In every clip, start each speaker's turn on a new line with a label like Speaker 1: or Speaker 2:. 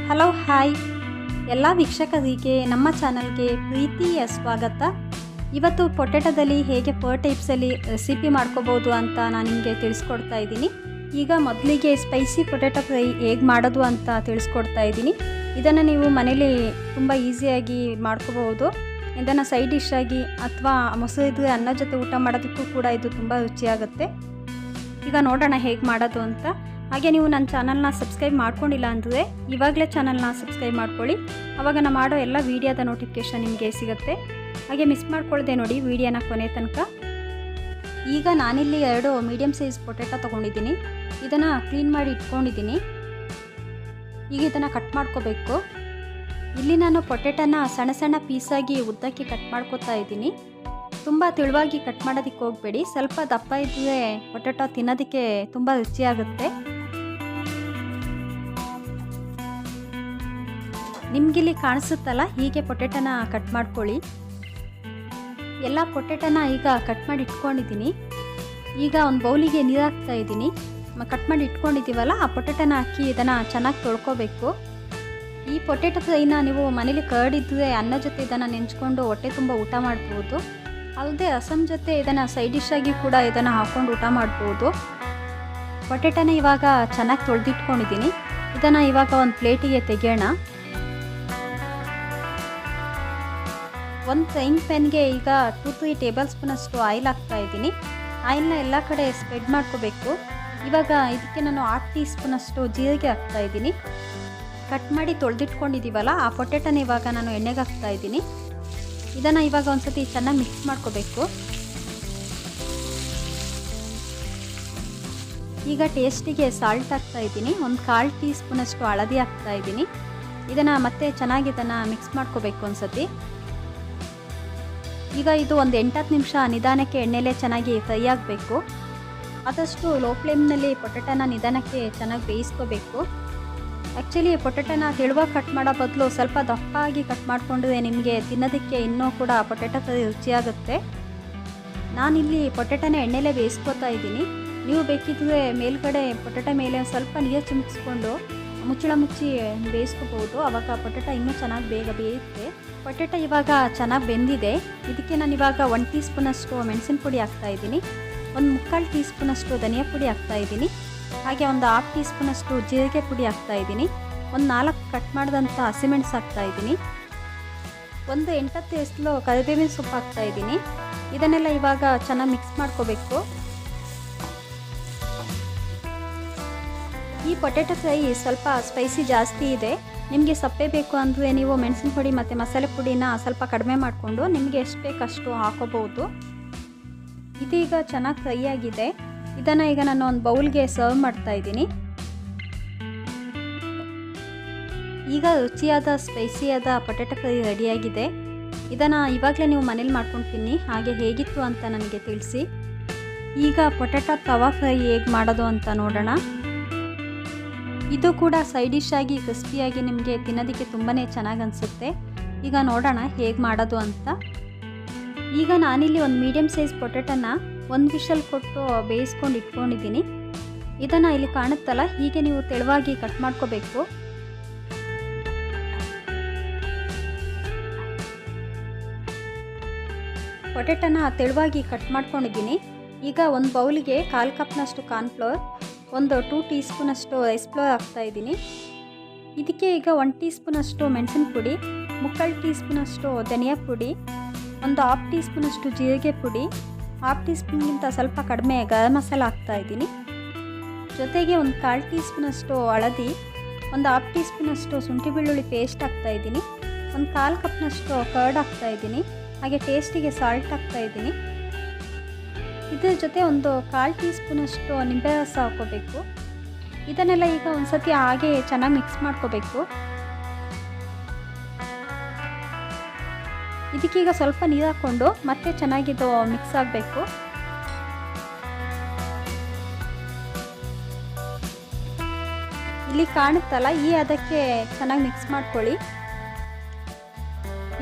Speaker 1: Hello hi ಎಲ್ಲ ವೀಕ್ಷಕರಿಗೆ ನಮ್ಮ ಚಾನಲ್ಗೆ ಪ್ರೀತಿಯ ಸ್ವಾಗತ. ಇವತ್ತು ಪೊಟೆಟೋದಲ್ಲಿ ಹೇಗೆ 4 ಟೈಪ್ಸಲ್ಲಿ ರೆಸಿಪಿ ಮಾಡ್ಕೋಬೋದು ಅಂತ ನಾನು ನಿಮಗೆ ತಿಳಿಸ್ಕೊಡ್ತಾ ಇದ್ದೀನಿ. ಈಗ ಮೊದಲಿಗೆ ಸ್ಪೈಸಿ ಪೊಟೆಟೊ ಫ್ರೈ ಹೇಗೆ ಮಾಡೋದು ಅಂತ ತಿಳಿಸ್ಕೊಡ್ತಾ ಇದ್ದೀನಿ. ಇದನ್ನು ನೀವು ಮನೇಲಿ ತುಂಬ ಈಸಿಯಾಗಿ ಮಾಡ್ಕೋಬಹುದು. ಇದನ್ನು ಸೈಡ್ ಡಿಶ್ ಆಗಿ ಅಥವಾ ಮೊಸರು ಇದ್ದರೆ ಅನ್ನ ಜೊತೆ ಊಟ ಮಾಡೋದಕ್ಕೂ ಕೂಡ ಇದು ತುಂಬ ರುಚಿಯಾಗುತ್ತೆ. ಈಗ ನೋಡೋಣ ಹೇಗೆ ಮಾಡೋದು ಅಂತ. ಹಾಗೆ ನೀವು ನನ್ನ ಚಾನಲ್ನ ಸಬ್ಸ್ಕ್ರೈಬ್ ಮಾಡ್ಕೊಂಡಿಲ್ಲ ಅಂದರೆ ಇವಾಗಲೇ ಚಾನಲ್ನ ಸಬ್ಸ್ಕ್ರೈಬ್ ಮಾಡ್ಕೊಳ್ಳಿ. ಆವಾಗ ನಾನು ಮಾಡೋ ಎಲ್ಲ ವೀಡಿಯೋದ ನೋಟಿಫಿಕೇಷನ್ ನಿಮಗೆ ಸಿಗುತ್ತೆ. ಹಾಗೆ ಮಿಸ್ ಮಾಡ್ಕೊಳ್ಳದೆ ನೋಡಿ ವೀಡಿಯೋನ ಕೊನೆ ತನಕ. ಈಗ ನಾನಿಲ್ಲಿ 2 ಮೀಡಿಯಮ್ ಸೈಜ್ ಪೊಟೆಟೊ ತೊಗೊಂಡಿದ್ದೀನಿ. ಇದನ್ನು ಕ್ಲೀನ್ ಮಾಡಿ ಇಟ್ಕೊಂಡಿದ್ದೀನಿ. ಈಗ ಇದನ್ನು ಕಟ್ ಮಾಡ್ಕೋಬೇಕು. ಇಲ್ಲಿ ನಾನು ಪೊಟೆಟೊನ ಸಣ್ಣ ಸಣ್ಣ ಪೀಸಾಗಿ ಉದ್ದಕ್ಕೆ ಕಟ್ ಮಾಡ್ಕೋತಾ ಇದ್ದೀನಿ. ತುಂಬ ತೆಳುವಾಗಿ ಕಟ್ ಮಾಡೋದಕ್ಕೆ ಹೋಗಬೇಡಿ. ಸ್ವಲ್ಪ ದಪ್ಪ ಇದ್ದರೆ ಪೊಟೆಟೊ ತಿನ್ನೋದಕ್ಕೆ ತುಂಬ ರುಚಿಯಾಗುತ್ತೆ. ನಿಮಗಿಲ್ಲಿ ಕಾಣಿಸುತ್ತಲ್ಲ, ಹೀಗೆ ಪೊಟೆಟೊನ ಕಟ್ ಮಾಡ್ಕೊಳ್ಳಿ. ಎಲ್ಲ ಪೊಟೆಟೊನ ಈಗ ಕಟ್ ಮಾಡಿ ಇಟ್ಕೊಂಡಿದ್ದೀನಿ. ಈಗ ಒಂದು ಬೌಲಿಗೆ ನೀರು ಹಾಕ್ತಾ ಇದ್ದೀನಿ. ಕಟ್ ಮಾಡಿ ಇಟ್ಕೊಂಡಿದ್ದೀವಲ್ಲ, ಆ ಪೊಟೆಟೊನ ಹಾಕಿ ಇದನ್ನು ಚೆನ್ನಾಗಿ ತೊಳ್ಕೊಬೇಕು. ಈ ಪೊಟೆಟೊ ಫ್ರೈನ ನೀವು ಮನೇಲಿ ಕರ್ಡಿದ್ದರೆ ಅನ್ನ ಜೊತೆ ಇದನ್ನು ನೆಂಚ್ಕೊಂಡು ಹೊಟ್ಟೆ ತುಂಬ ಊಟ ಮಾಡ್ಬೋದು. ಅಲ್ಲದೆ ರಸಮ್ ಜೊತೆ ಇದನ್ನು ಸೈಡ್ ಡಿಶ್ ಆಗಿ ಕೂಡ ಇದನ್ನು ಹಾಕ್ಕೊಂಡು ಊಟ ಮಾಡ್ಬೋದು. ಪೊಟೆಟೊನ ಇವಾಗ ಚೆನ್ನಾಗಿ ತೊಳೆದಿಟ್ಕೊಂಡಿದ್ದೀನಿ. ಇದನ್ನು ಇವಾಗ ಒಂದು ಪ್ಲೇಟಿಗೆ ತೆಗೆಯೋಣ. ಒಂದು ಫ್ರೈಂಗ್ ಪ್ಯಾನ್ಗೆ ಈಗ 2-3 ಟೇಬಲ್ ಸ್ಪೂನಷ್ಟು ಆಯಿಲ್ ಹಾಕ್ತಾ ಇದ್ದೀನಿ. ಆಯಿಲ್ನ ಎಲ್ಲ ಕಡೆ ಸ್ಪ್ರೆಡ್ ಮಾಡ್ಕೋಬೇಕು. ಇವಾಗ ಇದಕ್ಕೆ ನಾನು 1/2 ಟೀ ಸ್ಪೂನಷ್ಟು ಜೀರಿಗೆ ಹಾಕ್ತಾ ಇದ್ದೀನಿ. ಕಟ್ ಮಾಡಿ ತೊಳೆದಿಟ್ಕೊಂಡಿದ್ದೀವಲ್ಲ, ಆ ಪೊಟೆಟೊನ ಇವಾಗ ನಾನು ಎಣ್ಣೆಗೆ ಹಾಕ್ತಾ ಇದ್ದೀನಿ. ಇದನ್ನು ಇವಾಗ ಒಂದು ಸತಿ ಚೆನ್ನಾಗಿ ಮಿಕ್ಸ್ ಮಾಡ್ಕೋಬೇಕು. ಈಗ ಟೇಸ್ಟಿಗೆ ಸಾಲ್ಟ್ ಹಾಕ್ತಾ ಇದ್ದೀನಿ. ಒಂದು 1/4 ಟೀ ಸ್ಪೂನಷ್ಟು ಹಳದಿ ಹಾಕ್ತಾ ಇದ್ದೀನಿ. ಇದನ್ನು ಮತ್ತೆ ಚೆನ್ನಾಗಿ ಇದನ್ನು ಮಿಕ್ಸ್ ಮಾಡ್ಕೋಬೇಕು ಒಂದು ಸತಿ. ಈಗ ಇದು ಒಂದು 8-10 ನಿಮಿಷ ನಿಧಾನಕ್ಕೆ ಎಣ್ಣೆಲೇ ಚೆನ್ನಾಗಿ ಫ್ರೈ ಆಗಬೇಕು. ಆದಷ್ಟು ಲೋ ಫ್ಲೇಮ್ನಲ್ಲಿ ಪೊಟೆಟೊನ ನಿಧಾನಕ್ಕೆ ಚೆನ್ನಾಗಿ ಬೇಯಿಸ್ಕೋಬೇಕು. ಆ್ಯಕ್ಚುಲಿ ಪೊಟೆಟೊನ ತೆಳುವಾಗಿ ಕಟ್ ಮಾಡೋ ಬದಲು ಸ್ವಲ್ಪ ದಪ್ಪಾಗಿ ಕಟ್ ಮಾಡಿಕೊಂಡ್ರೆ ನಿಮಗೆ ತಿನ್ನೋದಕ್ಕೆ ಇನ್ನೂ ಕೂಡ ಪೊಟೆಟೊ ಫ್ರೈ ರುಚಿಯಾಗುತ್ತೆ. ನಾನಿಲ್ಲಿ ಪೊಟೆಟೊನ ಎಣ್ಣೆಲೇ ಬೇಯಿಸ್ಕೋತಾ ಇದ್ದೀನಿ. ನೀವು ಬೇಕಿದ್ರೆ ಮೇಲ್ಗಡೆ ಪೊಟೆಟೊ ಮೇಲೆ ಸ್ವಲ್ಪ ನೀರು ಚಿಮುಕಿಸ್ಕೊಂಡು ಮುಚ್ಚಳ ಮುಚ್ಚಿ ಬೇಯಿಸ್ಕೋಬೋದು. ಆವಾಗ ಪೊಟೆಟೊ ಇನ್ನೂ ಚೆನ್ನಾಗಿ ಬೇಗ ಬೇಯುತ್ತೆ. ಪೊಟೆಟೊ ಇವಾಗ ಚೆನ್ನಾಗಿ ಬೆಂದಿದೆ. ಇದಕ್ಕೆ ನಾನು ಇವಾಗ 1 ಟೀ ಸ್ಪೂನಷ್ಟು ಮೆಣಸಿನ ಪುಡಿ ಹಾಕ್ತಾಯಿದ್ದೀನಿ. ಒಂದು 3/4 ಟೀ ಸ್ಪೂನಷ್ಟು ಧನಿಯಾ ಪುಡಿ ಹಾಕ್ತಾಯಿದ್ದೀನಿ. ಹಾಗೆ ಒಂದು 1/2 ಟೀ ಸ್ಪೂನಷ್ಟು ಜೀರಿಗೆ ಪುಡಿ ಹಾಕ್ತಾಯಿದ್ದೀನಿ. ಒಂದು 4 ಕಟ್ ಮಾಡಿದಂಥ ಹಸಿಮೆಣಸು ಹಾಕ್ತಾಯಿದ್ದೀನಿ. ಒಂದು 8-10 ಎಸಳು ಕರಿಬೇವಿನ ಸೊಪ್ಪು ಹಾಕ್ತಾಯಿದ್ದೀನಿ. ಇದನ್ನೆಲ್ಲ ಇವಾಗ ಚೆನ್ನಾಗಿ ಮಿಕ್ಸ್ ಮಾಡ್ಕೋಬೇಕು. ಈ ಪೊಟೆಟೊ ಫ್ರೈ ಸ್ವಲ್ಪ ಸ್ಪೈಸಿ ಜಾಸ್ತಿ ಇದೆ. ನಿಮಗೆ ಸಪ್ಪೆ ಬೇಕು ಅಂದರೆ ನೀವು ಮೆಣಸಿನ ಪುಡಿ ಮತ್ತು ಮಸಾಲೆ ಪುಡಿನ ಸ್ವಲ್ಪ ಕಡಿಮೆ ಮಾಡಿಕೊಂಡು ನಿಮಗೆ ಎಷ್ಟು ಬೇಕಷ್ಟು ಹಾಕೋಬಹುದು. ಇದೀಗ ಚೆನ್ನಾಗಿ ಫ್ರೈ ಆಗಿದೆ. ಇದನ್ನು ಈಗ ನಾನು ಒಂದು ಬೌಲ್ಗೆ ಸರ್ವ್ ಮಾಡ್ತಾ ಇದ್ದೀನಿ. ಈಗ ರುಚಿಯಾದ ಸ್ಪೈಸಿಯಾದ ಪೊಟೆಟೊ ಫ್ರೈ ರೆಡಿಯಾಗಿದೆ. ಇದನ್ನು ಇವಾಗಲೇ ನೀವು ಮನೇಲಿ ಮಾಡ್ಕೊಂಡು ತಿನ್ನಿ. ಹಾಗೆ ಹೇಗಿತ್ತು ಅಂತ ನನಗೆ ತಿಳಿಸಿ. ಈಗ ಪೊಟೆಟೊ ತವಾ ಫ್ರೈ ಹೇಗೆ ಮಾಡೋದು ಅಂತ ನೋಡೋಣ. ಇದು ಕೂಡ ಸೈಡ್ ಡಿಶ್ ಆಗಿ ಕ್ರಿಸ್ಪಿಯಾಗಿ ನಿಮಗೆ ತಿನ್ನೋದಕ್ಕೆ ತುಂಬಾ ಚೆನ್ನಾಗಿ ಅನಿಸುತ್ತೆ. ಈಗ ನೋಡೋಣ ಹೇಗೆ ಮಾಡೋದು ಅಂತ. ಈಗ ನಾನಿಲ್ಲಿ ಒಂದು ಮೀಡಿಯಮ್ ಸೈಜ್ ಪೊಟೆಟೊನ 1 ವಿಷಲ್ ಕೊಟ್ಟು ಬೇಯಿಸ್ಕೊಂಡು ಇಟ್ಕೊಂಡಿದ್ದೀನಿ. ಇದನ್ನು ಇಲ್ಲಿ ಕಾಣುತ್ತಲ್ಲ, ಹೀಗೆ ನೀವು ತೆಳುವಾಗಿ ಕಟ್ ಮಾಡ್ಕೋಬೇಕು. ಪೊಟೆಟೊನ ತೆಳುವಾಗಿ ಕಟ್ ಮಾಡ್ಕೊಂಡಿದ್ದೀನಿ. ಈಗ ಒಂದು ಬೌಲಿಗೆ 1/4 ಕಪ್ನಷ್ಟು ಕಾರ್ನ್ಫ್ಲೋರ್, ಒಂದು 2 ಟೀ ಸ್ಪೂನಷ್ಟು ರೈಸ್ ಫ್ಲೋರ್ ಹಾಕ್ತಾಯಿದ್ದೀನಿ. ಇದಕ್ಕೆ ಈಗ 1 ಟೀ ಸ್ಪೂನಷ್ಟು ಮೆಣಸಿನ ಪುಡಿ, 3/4 ಟೀ ಸ್ಪೂನಷ್ಟು ಧನಿಯಾ ಪುಡಿ, ಒಂದು 1/2 ಟೀ ಸ್ಪೂನಷ್ಟು ಜೀರಿಗೆ ಪುಡಿ, 1/2 ಟೀ ಸ್ಪೂನ್ಗಿಂತ ಸ್ವಲ್ಪ ಕಡಿಮೆ ಗರಂ ಮಸಾಲ ಹಾಕ್ತಾಯಿದ್ದೀನಿ. ಜೊತೆಗೆ ಒಂದು 1/4 ಟೀ ಸ್ಪೂನಷ್ಟು ಹಳದಿ, ಒಂದು 1/2 ಟೀ ಸ್ಪೂನಷ್ಟು ಶುಂಠಿ ಬೆಳ್ಳುಳ್ಳಿ ಪೇಸ್ಟ್ ಹಾಕ್ತಾಯಿದ್ದೀನಿ. ಒಂದು 1/4 ಕಪ್ನಷ್ಟು ಕರ್ಡ್ ಹಾಕ್ತಾಯಿದ್ದೀನಿ. ಹಾಗೆ ಟೇಸ್ಟಿಗೆ ಸಾಲ್ಟ್ ಹಾಕ್ತಾಯಿದ್ದೀನಿ. ಇದರ ಜೊತೆ ಒಂದು 1/4 ಟೀ ಸ್ಪೂನಷ್ಟು ನಿಂಬೆ ರಸ ಹಾಕ್ಕೋಬೇಕು. ಇದನ್ನೆಲ್ಲ ಈಗ ಒಂದು ಸತಿ ಹಾಗೆ ಚೆನ್ನಾಗಿ ಮಿಕ್ಸ್ ಮಾಡ್ಕೋಬೇಕು. ಇದಕ್ಕೀಗ ಸ್ವಲ್ಪ ನೀರು ಹಾಕ್ಕೊಂಡು ಮತ್ತೆ ಚೆನ್ನಾಗಿದು ಮಿಕ್ಸ್ ಆಗಬೇಕು. ಇಲ್ಲಿ ಕಾಣುತ್ತಲ್ಲ, ಈ ಅದಕ್ಕೆ ಚೆನ್ನಾಗಿ ಮಿಕ್ಸ್ ಮಾಡ್ಕೊಳ್ಳಿ.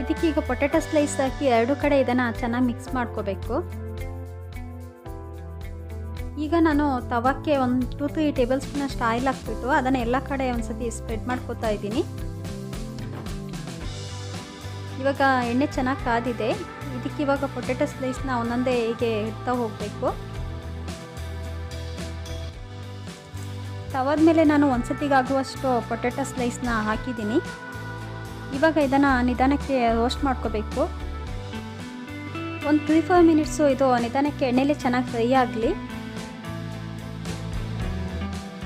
Speaker 1: ಇದಕ್ಕೀಗ ಪೊಟೆಟೊ ಸ್ಲೈಸ್ ಹಾಕಿ 2 ಕಡೆ ಇದನ್ನು ಚೆನ್ನಾಗಿ ಮಿಕ್ಸ್ ಮಾಡ್ಕೋಬೇಕು. ಈಗ ನಾನು ತವಕ್ಕೆ ಒಂದು 2-3 ಟೇಬಲ್ ಸ್ಪೂನಷ್ಟು ಆಯಿಲ್ ಹಾಕ್ಬಿಟ್ಟು ಅದನ್ನು ಎಲ್ಲ ಕಡೆ ಒಂದು ಸತಿ ಸ್ಪ್ರೆಡ್ ಮಾಡ್ಕೋತಾ ಇದ್ದೀನಿ. ಇವಾಗ ಎಣ್ಣೆ ಚೆನ್ನಾಗಿ ಕಾದಿದೆ. ಇದಕ್ಕೆ ಇವಾಗ ಪೊಟೆಟೊ ಸ್ಲೈಸ್ನ ಒಂದೊಂದೇ ಹೀಗೆ ಇಡ್ತಾ ಹೋಗಬೇಕು. ತವದ ಮೇಲೆ ನಾನು ಒಂದು ಸತಿಗಾಗುವಷ್ಟು ಪೊಟೆಟೊ ಸ್ಲೈಸ್ನ ಹಾಕಿದ್ದೀನಿ. ಇವಾಗ ಇದನ್ನು ನಿಧಾನಕ್ಕೆ ರೋಸ್ಟ್ ಮಾಡ್ಕೋಬೇಕು. ಒಂದು 3-4 ಮಿನಿಟ್ಸು ಇದು ನಿಧಾನಕ್ಕೆ ಎಣ್ಣೆಲಿ ಚೆನ್ನಾಗಿ ಫ್ರೈ ಆಗಲಿ.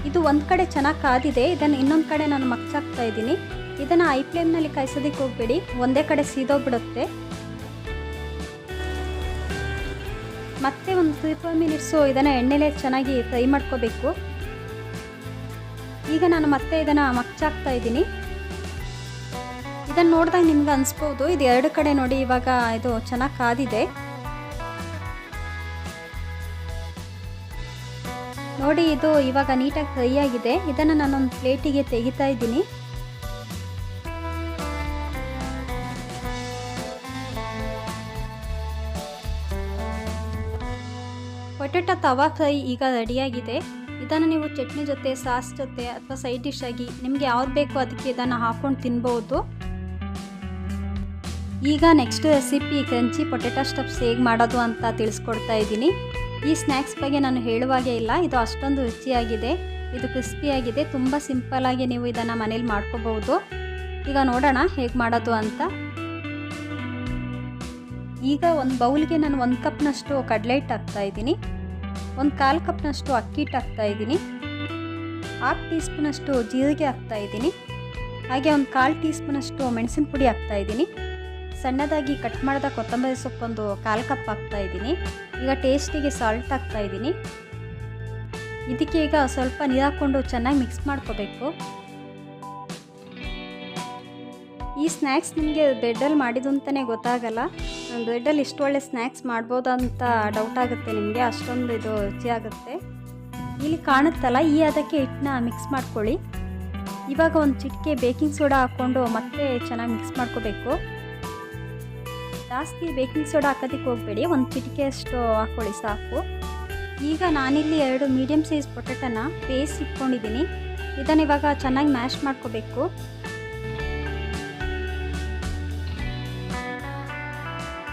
Speaker 1: ಇದು ಒಂದು ಕಡೆ ಚೆನ್ನಾಗಿ ಕಾದಿದೆ. ಇದನ್ನು ಇನ್ನೊಂದು ಕಡೆ ನಾನು ಮಗ್ಚಾಕ್ತಾ ಇದ್ದೀನಿ. ಇದನ್ನು ಹೈ ಫ್ಲೇಮ್ನಲ್ಲಿ ಕಾಯಿಸೋದಕ್ಕೆ ಹೋಗಬೇಡಿ, ಒಂದೇ ಕಡೆ ಸೀದೋಗ್ಬಿಡುತ್ತೆ. ಮತ್ತೆ ಒಂದು 3-4 ಮಿನಿಟ್ಸು ಇದನ್ನು ಎಣ್ಣೆಲೇ ಚೆನ್ನಾಗಿ ಫ್ರೈ ಮಾಡ್ಕೋಬೇಕು. ಈಗ ನಾನು ಮತ್ತೆ ಇದನ್ನು ಮಗ್ಚಾಕ್ತಾ ಇದ್ದೀನಿ. ಇದನ್ನು ನೋಡಿದಾಗ ನಿಮ್ಗೆ ಅನಿಸ್ಬೋದು, ಇದು ಎರಡು ಕಡೆ ನೋಡಿ ಇವಾಗ ಇದು ಚೆನ್ನಾಗಿ ಕಾದಿದೆ. ನೋಡಿ ಇದು ಇವಾಗ ನೀಟಾಗಿ ಫ್ರೈ ಆಗಿದೆ. ಇದನ್ನು ನಾನೊಂದು ಪ್ಲೇಟಿಗೆ ತೆಗಿತಾ ಇದ್ದೀನಿ. ಪೊಟೆಟೊ ತವಾ ಫ್ರೈ ಈಗ ರೆಡಿಯಾಗಿದೆ. ಇದನ್ನು ನೀವು ಚಟ್ನಿ ಜೊತೆ, ಸಾಸ್ ಜೊತೆ ಅಥವಾ ಸೈಡ್ ಡಿಶ್ ಆಗಿ ನಿಮಗೆ ಯಾವ್ದು ಬೇಕೋ ಅದಕ್ಕೆ ಇದನ್ನು ಹಾಕ್ಕೊಂಡು ತಿನ್ಬೋದು. ಈಗ next recipe crunchy potato stuffs ಹೇಗೆ ಮಾಡೋದು ಅಂತ ತಿಳಿಸ್ಕೊಡ್ತಾ ಇದ್ದೀನಿ. ಈ ಸ್ನ್ಯಾಕ್ಸ್ ಬಗ್ಗೆ ನಾನು ಹೇಳುವಾಗೇ ಇಲ್ಲ, ಇದು ಅಷ್ಟೊಂದು ರುಚಿಯಾಗಿದೆ, ಇದು ಕ್ರಿಸ್ಪಿಯಾಗಿದೆ. ತುಂಬ ಸಿಂಪಲ್ಲಾಗಿ ನೀವು ಇದನ್ನು ಮನೇಲಿ ಮಾಡ್ಕೋಬಹುದು. ಈಗ ನೋಡೋಣ ಹೇಗೆ ಮಾಡೋದು ಅಂತ. ಈಗ ಒಂದು ಬೌಲ್ಗೆ ನಾನು 1 ಕಪ್ನಷ್ಟು ಕಡಲೆ ಹಿಟ್ಟು ಹಾಕ್ತಾ ಇದ್ದೀನಿ. 1/4 ಕಪ್ನಷ್ಟು ಅಕ್ಕಿ ಹಿಟ್ಟು ಹಾಕ್ತಾ ಇದ್ದೀನಿ. 1/2 ಟೀ ಸ್ಪೂನಷ್ಟು ಜೀರಿಗೆ ಹಾಕ್ತಾ ಇದ್ದೀನಿ. ಹಾಗೆ 1/4 ಟೀ ಸ್ಪೂನಷ್ಟು ಮೆಣಸಿನ ಪುಡಿ ಹಾಕ್ತಾ ಇದ್ದೀನಿ. ಸಣ್ಣದಾಗಿ ಕಟ್ ಮಾಡಿದ ಕೊತ್ತಂಬರಿ ಸೊಪ್ಪು 1/4 ಕಪ್ ಹಾಕ್ತಾ ಇದ್ದೀನಿ. ಈಗ ಟೇಸ್ಟಿಗೆ ಸಾಲ್ಟ್ ಹಾಕ್ತಾ ಇದ್ದೀನಿ. ಇದಕ್ಕೆ ಈಗ ಸ್ವಲ್ಪ ನೀರು ಹಾಕ್ಕೊಂಡು ಚೆನ್ನಾಗಿ ಮಿಕ್ಸ್ ಮಾಡ್ಕೋಬೇಕು. ಈ ಸ್ನ್ಯಾಕ್ಸ್ ನಿಮಗೆ ಬ್ರೆಡ್ಡಲ್ಲಿ ಮಾಡಿದ್ದು ಅಂತಲೇ ಗೊತ್ತಾಗಲ್ಲ. ಬ್ರೆಡ್ಡಲ್ಲಿ ಇಷ್ಟು ಒಳ್ಳೆ ಸ್ನ್ಯಾಕ್ಸ್ ಮಾಡ್ಬೋದು ಅಂತ ಡೌಟ್ ಆಗುತ್ತೆ ನಿಮಗೆ, ಅಷ್ಟೊಂದು ಇದು ರುಚಿಯಾಗುತ್ತೆ. ಇಲ್ಲಿ ಕಾಣುತ್ತಲ್ಲ, ಈ ಅದಕ್ಕೆ ಹಿಟ್ಟನ್ನ ಮಿಕ್ಸ್ ಮಾಡ್ಕೊಳ್ಳಿ. ಇವಾಗ ಒಂದು ಚಿಟಿಕೆ ಬೇಕಿಂಗ್ ಸೋಡಾ ಹಾಕ್ಕೊಂಡು ಮತ್ತೆ ಚೆನ್ನಾಗಿ ಮಿಕ್ಸ್ ಮಾಡ್ಕೋಬೇಕು. ಜಾಸ್ತಿ ಬೇಕಿಂಗ್ ಸೋಡಾ ಹಾಕೋದಕ್ಕೆ ಹೋಗಬೇಡಿ, ಒಂದು ಚಿಟಿಕೆಯಷ್ಟು ಹಾಕ್ಕೊಳ್ಳಿ ಸಾಕು. ಈಗ ನಾನಿಲ್ಲಿ 2 ಮೀಡಿಯಮ್ ಸೈಜ್ ಪೊಟೆಟೊನ ಬೇಯಿಸಿ ಇಟ್ಕೊಂಡಿದ್ದೀನಿ. ಇದನ್ನು ಇವಾಗ ಚೆನ್ನಾಗಿ ಮ್ಯಾಶ್ ಮಾಡ್ಕೋಬೇಕು.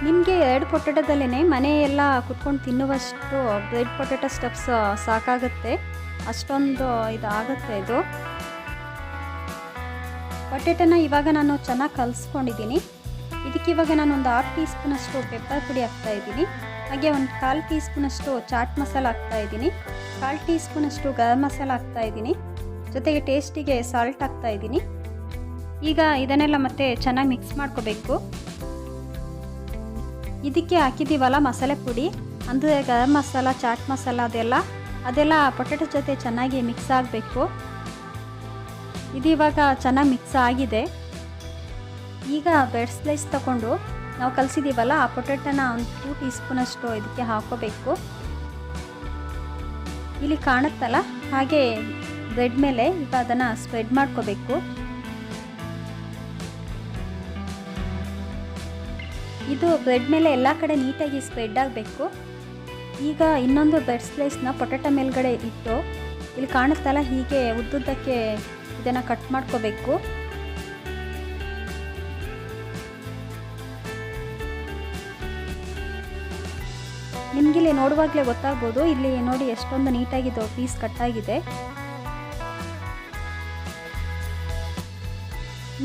Speaker 1: ನಿಮಗೆ 2 ಪೊಟೆಟೊದಲ್ಲೇ ಮನೆಯೆಲ್ಲ ಕುತ್ಕೊಂಡು ತಿನ್ನುವಷ್ಟು ಬ್ರೆಡ್ ಪೊಟೆಟೊ ಸ್ಟಫ್ಸ್ ಸಾಕಾಗುತ್ತೆ, ಅಷ್ಟೊಂದು ಇದಾಗುತ್ತೆ ಇದು. ಪೊಟೆಟೊನ ಇವಾಗ ನಾನು ಚೆನ್ನಾಗಿ ಕಲಿಸ್ಕೊಂಡಿದ್ದೀನಿ. ಇದಕ್ಕೆ ಇವಾಗ ನಾನು ಒಂದು 1/2 ಟೀ ಸ್ಪೂನಷ್ಟು ಪೆಪ್ಪರ್ ಪುಡಿ ಹಾಕ್ತಾ ಇದ್ದೀನಿ. ಹಾಗೆ 1/4 ಟೀ ಸ್ಪೂನಷ್ಟು ಚಾಟ್ ಮಸಾಲ ಹಾಕ್ತಾ ಇದ್ದೀನಿ. 1/4 ಟೀ ಸ್ಪೂನಷ್ಟು ಗರಂ ಮಸಾಲ ಹಾಕ್ತಾ ಇದ್ದೀನಿ. ಜೊತೆಗೆ ಟೇಸ್ಟಿಗೆ ಸಾಲ್ಟ್ ಹಾಕ್ತಾ ಇದ್ದೀನಿ. ಈಗ ಇದನ್ನೆಲ್ಲ ಮತ್ತೆ ಚೆನ್ನಾಗಿ ಮಿಕ್ಸ್ ಮಾಡ್ಕೋಬೇಕು. ಇದಕ್ಕೆ ಹಾಕಿದ್ದೀವಲ್ಲ ಮಸಾಲೆ ಪುಡಿ, ಅಂದರೆ ಗರಂ ಮಸಾಲ, ಚಾಟ್ ಮಸಾಲ, ಅದೆಲ್ಲ ಪೊಟೆಟೊ ಜೊತೆ ಚೆನ್ನಾಗಿ ಮಿಕ್ಸ್ ಆಗಬೇಕು. ಇದು ಇವಾಗ ಚೆನ್ನಾಗಿ ಮಿಕ್ಸ್ ಆಗಿದೆ. ಈಗ ಬ್ರೆಡ್ ಸ್ಲೈಸ್ ತಗೊಂಡು ನಾವು ಕಲಿಸಿದ್ದೀವಲ್ಲ ಆ ಪೊಟೆಟೊನ ಒಂದು 2 ಟೀ ಸ್ಪೂನಷ್ಟು ಇದಕ್ಕೆ ಹಾಕೋಬೇಕು. ಇಲ್ಲಿ ಕಾಣುತ್ತಲ್ಲ ಹಾಗೆ ಬ್ರೆಡ್ ಮೇಲೆ ಈಗ ಅದನ್ನು ಸ್ಪ್ರೆಡ್ ಮಾಡ್ಕೋಬೇಕು. ಇದು ಬ್ರೆಡ್ ಮೇಲೆ ಎಲ್ಲ ಕಡೆ ನೀಟಾಗಿ ಸ್ಪ್ರೆಡ್ ಆಗಬೇಕು. ಈಗ ಇನ್ನೊಂದು ಬ್ರೆಡ್ ಸ್ಲೈಸ್ನ ಪೊಟೆಟೊ ಮೇಲ್ಗಡೆ ಇಟ್ಟು ಇಲ್ಲಿ ಕಾಣುತ್ತಲ್ಲ ಹೀಗೆ ಉದ್ದುದ್ದಕ್ಕೆ ಇದನ್ನು ಕಟ್ ಮಾಡ್ಕೋಬೇಕು. ನಿಮಗಿಲ್ಲಿ ನೋಡುವಾಗಲೇ ಗೊತ್ತಾಗ್ಬೋದು, ಇಲ್ಲಿ ನೋಡಿ ಎಷ್ಟೊಂದು ನೀಟಾಗಿದ್ದು ಪೀಸ್ ಕಟ್ಟಾಗಿದೆ.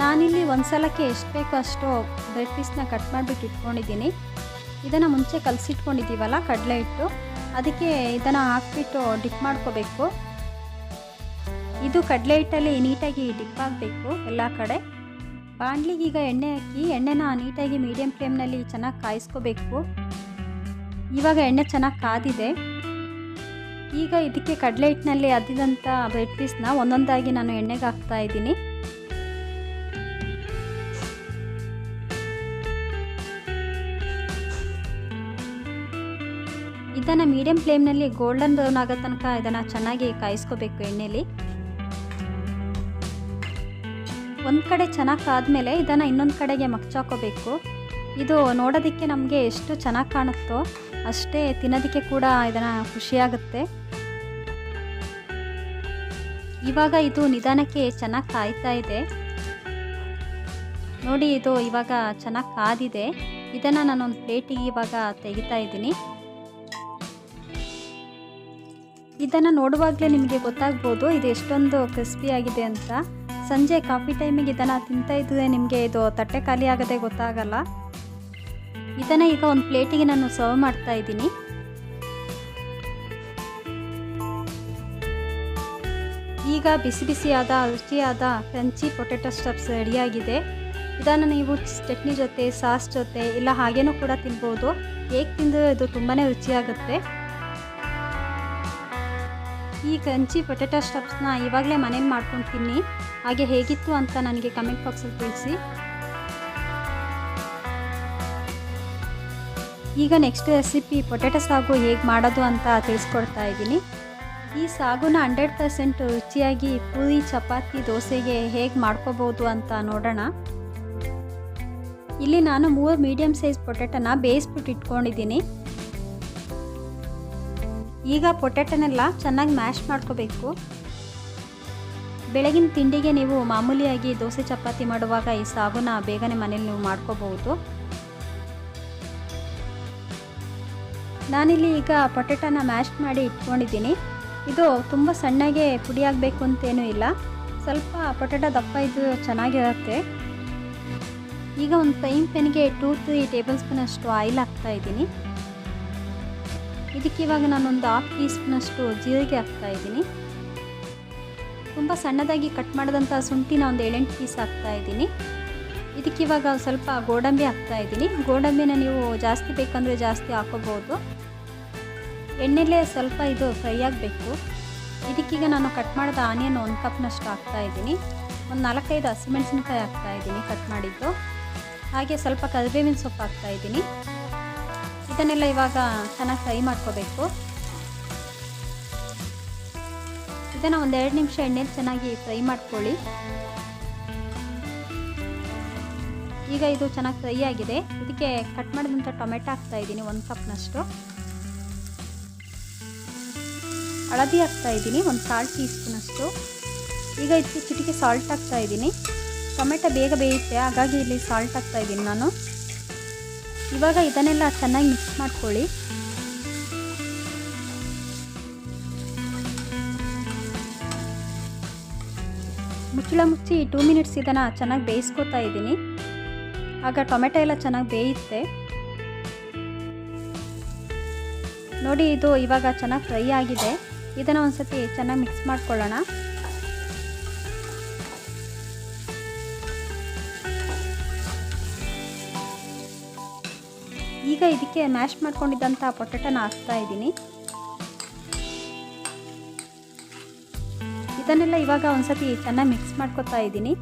Speaker 1: ನಾನಿಲ್ಲಿ ಒಂದು ಸಲಕ್ಕೆ ಎಷ್ಟು ಬೇಕೋ ಅಷ್ಟು ಬ್ರೆಡ್ ಪೀಸ್ನ ಕಟ್ ಮಾಡಿಬಿಟ್ಟು ಇಟ್ಕೊಂಡಿದ್ದೀನಿ. ಇದನ್ನು ಮುಂಚೆ ಕಲಸಿಟ್ಕೊಂಡಿದ್ದೀವಲ್ಲ ಕಡಲೆ ಹಿಟ್ಟು, ಅದಕ್ಕೆ ಇದನ್ನು ಹಾಕ್ಬಿಟ್ಟು ಡಿಪ್ ಮಾಡ್ಕೋಬೇಕು. ಇದು ಕಡಲೆ ಹಿಟ್ಟಲ್ಲಿ ನೀಟಾಗಿ ಡಿಪ್ ಆಗಬೇಕು ಎಲ್ಲ ಕಡೆ. ಬಾಣಲಿಗೆ ಈಗ ಎಣ್ಣೆ ಹಾಕಿ ಎಣ್ಣೆನ ನೀಟಾಗಿ ಮೀಡಿಯಮ್ ಫ್ಲೇಮ್ನಲ್ಲಿ ಚೆನ್ನಾಗಿ ಕಾಯಿಸ್ಕೋಬೇಕು. ಇವಾಗ ಎಣ್ಣೆ ಚೆನ್ನಾಗಿ ಕಾದಿದೆ. ಈಗ ಇದಕ್ಕೆ ಕಡಲೆ ಹಿಟ್ಟಿನಲ್ಲಿ ಅದ್ದಿದಂಥ ಬ್ರೆಡ್ ಪೀಸ್ನ ಒಂದೊಂದಾಗಿ ನಾನು ಎಣ್ಣೆಗೆ ಹಾಕ್ತಾ ಇದ್ದೀನಿ. ಇದನ್ನು ಮೀಡಿಯಮ್ ಫ್ಲೇಮ್ನಲ್ಲಿ ಗೋಲ್ಡನ್ ಬ್ರೌನ್ ಆಗೋ ತನಕ ಇದನ್ನು ಚೆನ್ನಾಗಿ ಕಾಯಿಸ್ಕೋಬೇಕು ಎಣ್ಣೆಲಿ. ಒಂದು ಕಡೆ ಚೆನ್ನಾಗಿ ಕಾದ್ಮೇಲೆ ಇದನ್ನು ಇನ್ನೊಂದು ಕಡೆಗೆ ಮಗ್ಚಾಕೋಬೇಕು. ಇದು ನೋಡೋದಕ್ಕೆ ನಮಗೆ ಎಷ್ಟು ಚೆನ್ನಾಗಿ ಕಾಣುತ್ತೋ ಅಷ್ಟೇ ತಿನ್ನೋದಕ್ಕೆ ಕೂಡ ಇದನ್ನು ಖುಷಿಯಾಗುತ್ತೆ. ಇವಾಗ ಇದು ನಿಧಾನಕ್ಕೆ ಚೆನ್ನಾಗಿ ಕಾಯ್ತಾ ಇದೆ ನೋಡಿ. ಇದು ಇವಾಗ ಚೆನ್ನಾಗಿ ಕಾದಿದೆ. ಇದನ್ನು ನಾನೊಂದು ಪ್ಲೇಟಿಗೆ ಇವಾಗ ತೆಗಿತಾ ಇದ್ದೀನಿ. ಇದನ್ನು ನೋಡುವಾಗಲೇ ನಿಮಗೆ ಗೊತ್ತಾಗ್ಬೋದು ಇದು ಎಷ್ಟೊಂದು ಕ್ರಿಸ್ಪಿಯಾಗಿದೆ ಅಂತ. ಸಂಜೆ ಕಾಫಿ ಟೈಮಿಗೆ ಇದನ್ನು ತಿಂತಾ ಇದ್ದರೆ ನಿಮಗೆ ಇದು ತಟ್ಟೆ ಖಾಲಿ ಆಗೋದೇ ಗೊತ್ತಾಗಲ್ಲ. ಇದನ್ನು ಈಗ ಒಂದು ಪ್ಲೇಟಿಗೆ ನಾನು ಸರ್ವ್ ಮಾಡ್ತಾ ಇದ್ದೀನಿ. ಈಗ ಬಿಸಿ ಬಿಸಿಯಾದ ರುಚಿಯಾದ ಕ್ರಂಚಿ ಪೊಟೆಟೊ ಸ್ಟಫ್ಸ್ ರೆಡಿಯಾಗಿದೆ. ಇದನ್ನು ನೀವು ಚಟ್ನಿ ಜೊತೆ, ಸಾಸ್ ಜೊತೆ ಇಲ್ಲ ಹಾಗೇನೂ ಕೂಡ ತಿನ್ಬೋದು. ಹೇಗೆ ತಿಂದರೆ ಇದು ತುಂಬಾ ರುಚಿಯಾಗುತ್ತೆ. ಈ ಕ್ರಂಚಿ ಪೊಟೆಟೊ ಸ್ಟಫ್ಸ್ನ ಇವಾಗಲೇ ಮನೇಲಿ ಮಾಡ್ಕೊಂಡು ತಿನ್ನಿ. ಹಾಗೆ ಹೇಗಿತ್ತು ಅಂತ ನನಗೆ ಕಮೆಂಟ್ ಬಾಕ್ಸಲ್ಲಿ ತಿಳಿಸಿ. ಈಗ ನೆಕ್ಸ್ಟ್ ರೆಸಿಪಿ ಪೊಟೆಟೊ ಸಾಗು ಹೇಗೆ ಮಾಡೋದು ಅಂತ ತಿಳಿಸ್ಕೊಡ್ತಾ ಇದ್ದೀನಿ. ಈ ಸಾಗುನ 100% ರುಚಿಯಾಗಿ ಪೂರಿ, ಚಪಾತಿ, ದೋಸೆಗೆ ಹೇಗೆ ಮಾಡ್ಕೋಬೋದು ಅಂತ ನೋಡೋಣ. ಇಲ್ಲಿ ನಾನು 3 ಮೀಡಿಯಮ್ ಸೈಜ್ ಪೊಟೆಟೊನ ಬೇಯಿಸ್ಬಿಟ್ಟು ಇಟ್ಕೊಂಡಿದ್ದೀನಿ. ಈಗ ಪೊಟೆಟೊನೆಲ್ಲ ಚೆನ್ನಾಗಿ ಮ್ಯಾಶ್ ಮಾಡ್ಕೋಬೇಕು. ಬೆಳಗಿನ ತಿಂಡಿಗೆ ನೀವು ಮಾಮೂಲಿಯಾಗಿ ದೋಸೆ, ಚಪಾತಿ ಮಾಡುವಾಗ ಈ ಸಾಗುನ ಬೇಗನೆ ಮನೇಲಿ ನೀವು ಮಾಡ್ಕೋಬಹುದು. ನಾನಿಲ್ಲಿ ಈಗ ಪೊಟೆಟೊನ ಮ್ಯಾಶ್ ಮಾಡಿ ಇಟ್ಕೊಂಡಿದ್ದೀನಿ. ಇದು ತುಂಬ ಸಣ್ಣಗೆ ಪುಡಿ ಆಗಬೇಕು ಅಂತೇನೂ ಇಲ್ಲ, ಸ್ವಲ್ಪ ಪೊಟೆಟೊ ದಪ್ಪ ಇದ್ದು ಚೆನ್ನಾಗಿರುತ್ತೆ. ಈಗ ಒಂದು ಫ್ರೈಯಿಂಗ್ ಪ್ಯಾನ್ಗೆ 2-3 ಟೇಬಲ್ ಸ್ಪೂನ್ ಅಷ್ಟು ಆಯಿಲ್ ಹಾಕ್ತಾ ಇದ್ದೀನಿ. ಇದಕ್ಕೆ ಇವಾಗ ನಾನೊಂದು 1/2 ಟೀ ಸ್ಪೂನ್ ಅಷ್ಟು ಜೀರಿಗೆ ಹಾಕ್ತಾ ಇದ್ದೀನಿ. ತುಂಬ ಸಣ್ಣದಾಗಿ ಕಟ್ ಮಾಡಿದಂಥ ಶುಂಠಿನ ಒಂದು 7-8 ಪೀಸ್ ಹಾಕ್ತಾ ಇದ್ದೀನಿ. ಇದಕ್ಕೆ ಇವಾಗ ಸ್ವಲ್ಪ ಗೋಡಂಬಿ ಹಾಕ್ತಾ ಇದ್ದೀನಿ. ಗೋಡಂಬಿನ ನೀವು ಜಾಸ್ತಿ ಬೇಕಂದರೆ ಜಾಸ್ತಿ ಹಾಕೋಬೋದು. ಎಣ್ಣೆಲೇ ಸ್ವಲ್ಪ ಇದು ಫ್ರೈ ಆಗಬೇಕು. ಇದಕ್ಕೀಗ ನಾನು ಕಟ್ ಮಾಡಿದ ಆನಿಯನ್ 1 ಕಪ್ನಷ್ಟು ಹಾಕ್ತಾ ಇದ್ದೀನಿ. ಒಂದು 4-5 ಹಸಿಮೆಣಸಿನ್ಕಾಯಿ ಹಾಕ್ತಾ ಇದ್ದೀನಿ ಕಟ್ ಮಾಡಿದ್ದು. ಹಾಗೆ ಸ್ವಲ್ಪ ಕರಿಬೇವಿನ ಸೊಪ್ಪು ಹಾಕ್ತಾ ಇದ್ದೀನಿ. ಇದನ್ನೆಲ್ಲ ಇವಾಗ ಚೆನ್ನಾಗಿ ಫ್ರೈ ಮಾಡ್ಕೋಬೇಕು. ಇದನ್ನು ಒಂದು 2 ನಿಮಿಷ ಎಣ್ಣೆಲಿ ಚೆನ್ನಾಗಿ ಫ್ರೈ ಮಾಡ್ಕೊಳ್ಳಿ. ಈಗ ಇದು ಚೆನ್ನಾಗಿ ಫ್ರೈ ಆಗಿದೆ. ಇದಕ್ಕೆ ಕಟ್ ಮಾಡಿದಂಥ ಟೊಮೆಟೊ ಹಾಕ್ತಾ ಇದ್ದೀನಿ 1 ಕಪ್ನಷ್ಟು. ಹಳದಿ ಹಾಕ್ತಾ ಇದ್ದೀನಿ 1/4 ಟೀ ಸ್ಪೂನಷ್ಟು. ಈಗ ಇದಕ್ಕೆ ಚಿಟಿಕೆ ಸಾಲ್ಟ್ ಹಾಕ್ತಾ ಇದ್ದೀನಿ. ಟೊಮೆಟೊ ಬೇಗ ಬೇಯುತ್ತೆ, ಹಾಗಾಗಿ ಇಲ್ಲಿ ಸಾಲ್ಟ್ ಹಾಕ್ತಾ ಇದ್ದೀನಿ ನಾನು. ಇವಾಗ ಇದನ್ನೆಲ್ಲ ಚೆನ್ನಾಗಿ ಮಿಕ್ಸ್ ಮಾಡ್ಕೊಳ್ಳಿ. ಮುಚ್ಚಳ ಮುಚ್ಚಿ 2 ಮಿನಿಟ್ಸ್ ಇದನ್ನು ಚೆನ್ನಾಗಿ ಬೇಯಿಸ್ಕೊತಾ ಇದ್ದೀನಿ. ಆಗ ಟೊಮೆಟೊ ಎಲ್ಲ ಚೆನ್ನಾಗಿ ಬೇಯುತ್ತೆ ನೋಡಿ. ಇದು ಇವಾಗ ಚೆನ್ನಾಗಿ ಫ್ರೈ ಆಗಿದೆ. ಇದನ್ನು ಒಂದು ಸತಿ ಚೆನ್ನಾಗಿ ಮಿಕ್ಸ್ ಮಾಡ್ಕೊಳ್ಳೋಣ. ಈಗ ಇದಕ್ಕೆ ಮ್ಯಾಶ್ ಮಾಡ್ಕೊಂಡಿದ್ದಂಥ ಪೊಟೆಟೊನ ಹಾಕ್ತಾ ಇದ್ದೀನಿ. ಇದನ್ನೆಲ್ಲ ಇವಾಗ ಒಂದು ಸತಿ ಚೆನ್ನಾಗಿ ಮಿಕ್ಸ್ ಮಾಡ್ಕೊತಾ ಇದ್ದೀನಿ.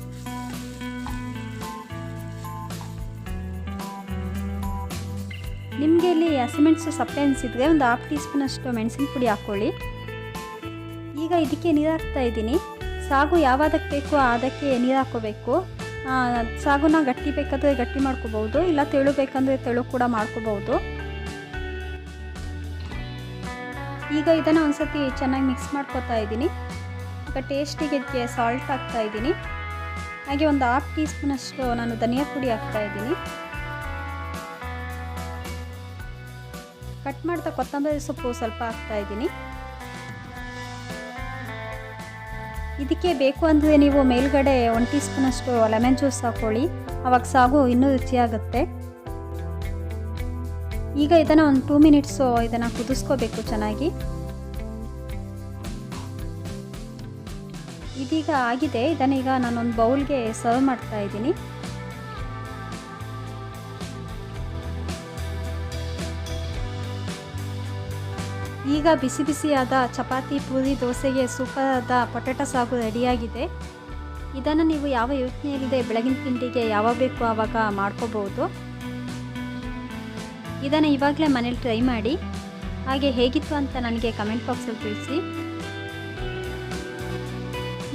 Speaker 1: ನಿಮಗೆ ಇಲ್ಲಿ ಹಸಿಮೆಣಸು ಸಪ್ಪೆ ಅನಿಸಿದ್ರೆ ಒಂದು 1/2 ಟೀ ಸ್ಪೂನಷ್ಟು ಮೆಣಸಿನ ಪುಡಿ ಹಾಕ್ಕೊಳ್ಳಿ. ಈಗ ಇದಕ್ಕೆ ನೀರು ಹಾಕ್ತಾ ಇದ್ದೀನಿ. ಸಾಗು ಯಾವಾದಕ್ಕೆ ಬೇಕೋ ಅದಕ್ಕೆ ನೀರು ಹಾಕ್ಕೋಬೇಕು. ಸಾಗುನ ಗಟ್ಟಿ ಬೇಕಾದರೆ ಗಟ್ಟಿ ಮಾಡ್ಕೋಬಹುದು, ಇಲ್ಲ ತೆಳು ಬೇಕಂದರೆ ತೆಳು ಕೂಡ ಮಾಡ್ಕೋಬಹುದು. ಈಗ ಇದನ್ನು ಒಂದು ಸತಿ ಚೆನ್ನಾಗಿ ಮಿಕ್ಸ್ ಮಾಡ್ಕೊತಾ ಇದ್ದೀನಿ. ಈಗ ಟೇಸ್ಟಿಗೆ ಇದಕ್ಕೆ ಸಾಲ್ಟ್ ಹಾಕ್ತಾ ಇದ್ದೀನಿ. ಹಾಗೆ ಒಂದು 1/2 ಟೀ ಸ್ಪೂನಷ್ಟು ನಾನು ಧನಿಯಾ ಪುಡಿ ಹಾಕ್ತಾ ಇದ್ದೀನಿ. ಕಟ್ ಮಾಡಿದ ಕೊತ್ತಂಬರಿ ಸೊಪ್ಪು ಸ್ವಲ್ಪ ಹಾಕ್ತಾ ಇದ್ದೀನಿ. ಇದಕ್ಕೆ ಬೇಕು ಅಂದರೆ ನೀವು ಮೇಲ್ಗಡೆ 1 ಟೀ ಸ್ಪೂನಷ್ಟು ಲೆಮನ್ ಜ್ಯೂಸ್ ಹಾಕ್ಕೊಳ್ಳಿ, ಆವಾಗ ಸಾಗು ಇನ್ನೂ ರುಚಿಯಾಗುತ್ತೆ. ಈಗ ಇದನ್ನು ಒಂದು 2 ಮಿನಿಟ್ಸು ಇದನ್ನು ಕುದಿಸ್ಕೋಬೇಕು ಚೆನ್ನಾಗಿ. ಇದೀಗ ಆಗಿದೆ. ಇದನ್ನೀಗ ನಾನೊಂದು ಬೌಲ್ಗೆ ಸರ್ವ್ ಮಾಡ್ತಾ ಇದ್ದೀನಿ. ಈಗ ಬಿಸಿ ಬಿಸಿಯಾದ ಚಪಾತಿ, ಪೂರಿ, ದೋಸೆಗೆ ಸೂಪರಾದ ಪೊಟೆಟೊ ಸಾಗು ರೆಡಿಯಾಗಿದೆ. ಇದನ್ನು ನೀವು ಯಾವ ಯೋಚನೆ ಇಲ್ಲದೆ ಬೆಳಗಿನ ತಿಂಡಿಗೆ ಯಾವಾಗ ಬೇಕು ಆವಾಗ ಮಾಡ್ಕೋಬಹುದು. ಇದನ್ನು ಇವಾಗಲೇ ಮನೇಲಿ ಟ್ರೈ ಮಾಡಿ. ಹಾಗೆ ಹೇಗಿತ್ತು ಅಂತ ನನಗೆ ಕಮೆಂಟ್ ಬಾಕ್ಸಲ್ಲಿ ತಿಳಿಸಿ.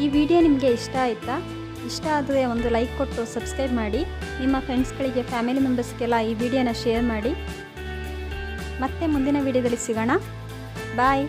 Speaker 1: ಈ ವಿಡಿಯೋ ನಿಮಗೆ ಇಷ್ಟ ಆಯಿತಾ? ಇಷ್ಟ ಆದರೆ ಒಂದು ಲೈಕ್ ಕೊಟ್ಟು ಸಬ್ಸ್ಕ್ರೈಬ್ ಮಾಡಿ. ನಿಮ್ಮ ಫ್ರೆಂಡ್ಸ್ಗಳಿಗೆ, ಫ್ಯಾಮಿಲಿ ಮೆಂಬರ್ಸ್ಗೆಲ್ಲ ಈ ವಿಡಿಯೋನ ಶೇರ್ ಮಾಡಿ. ಮತ್ತೆ ಮುಂದಿನ ವಿಡಿಯೋದಲ್ಲಿ ಸಿಗೋಣ. ಬಾಯ್.